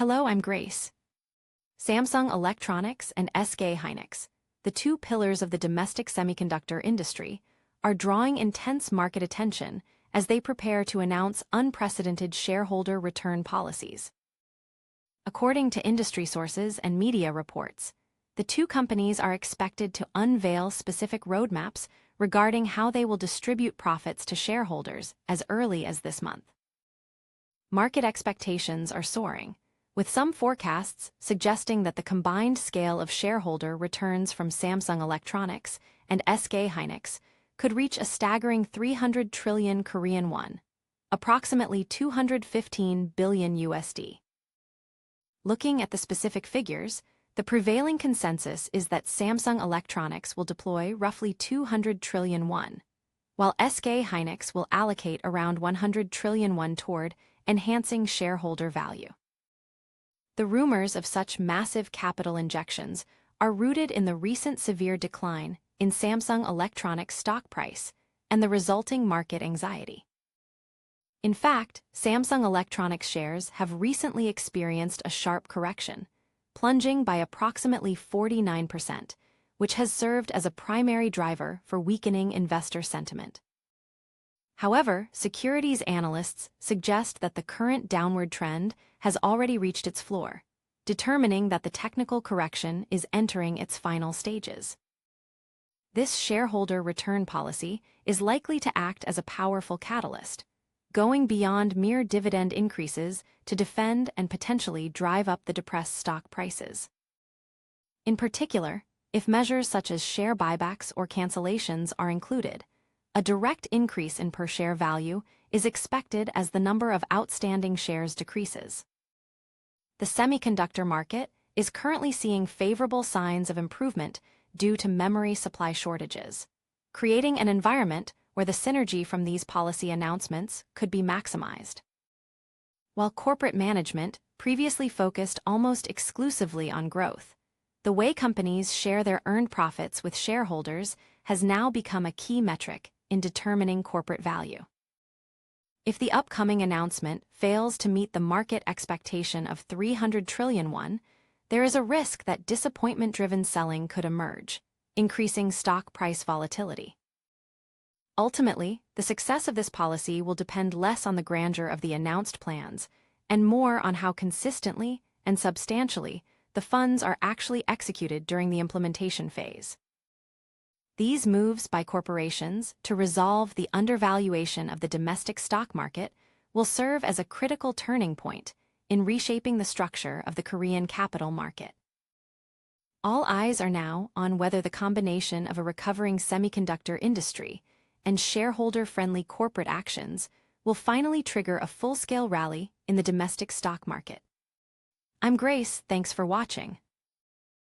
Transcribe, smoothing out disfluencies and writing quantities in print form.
Hello, I'm Grace. Samsung Electronics and SK hynix, the two pillars of the domestic semiconductor industry, are drawing intense market attention as they prepare to announce unprecedented shareholder return policies. According to industry sources and media reports, the two companies are expected to unveil specific roadmaps regarding how they will distribute profits to shareholders as early as this month. Market expectations are soaring, with some forecasts suggesting that the combined scale of shareholder returns from Samsung Electronics and SK hynix could reach a staggering 300 trillion Korean won, approximately 215 billion USD. Looking at the specific figures, the prevailing consensus is that Samsung Electronics will deploy roughly 200 trillion won, while SK hynix will allocate around 100 trillion won toward enhancing shareholder value. The rumors of such massive capital injections are rooted in the recent severe decline in Samsung Electronics' stock price and the resulting market anxiety. In fact, Samsung Electronics shares have recently experienced a sharp correction, plunging by approximately 49%, which has served as a primary driver for weakening investor sentiment. However, securities analysts suggest that the current downward trend has already reached its floor, determining that the technical correction is entering its final stages. This shareholder return policy is likely to act as a powerful catalyst, going beyond mere dividend increases to defend and potentially drive up the depressed stock prices. In particular, if measures such as share buybacks or cancellations are included, a direct increase in per-share value is expected as the number of outstanding shares decreases. The semiconductor market is currently seeing favorable signs of improvement due to memory supply shortages, creating an environment where the synergy from these policy announcements could be maximized. While corporate management previously focused almost exclusively on growth, the way companies share their earned profits with shareholders has now become a key metric in determining corporate value. If the upcoming announcement fails to meet the market expectation of 300 trillion won, there is a risk that disappointment-driven selling could emerge, increasing stock price volatility. Ultimately, the success of this policy will depend less on the grandeur of the announced plans and more on how consistently and substantially the funds are actually executed during the implementation phase. These moves by corporations to resolve the undervaluation of the domestic stock market will serve as a critical turning point in reshaping the structure of the Korean capital market. All eyes are now on whether the combination of a recovering semiconductor industry and shareholder-friendly corporate actions will finally trigger a full-scale rally in the domestic stock market. I'm Grace, thanks for watching.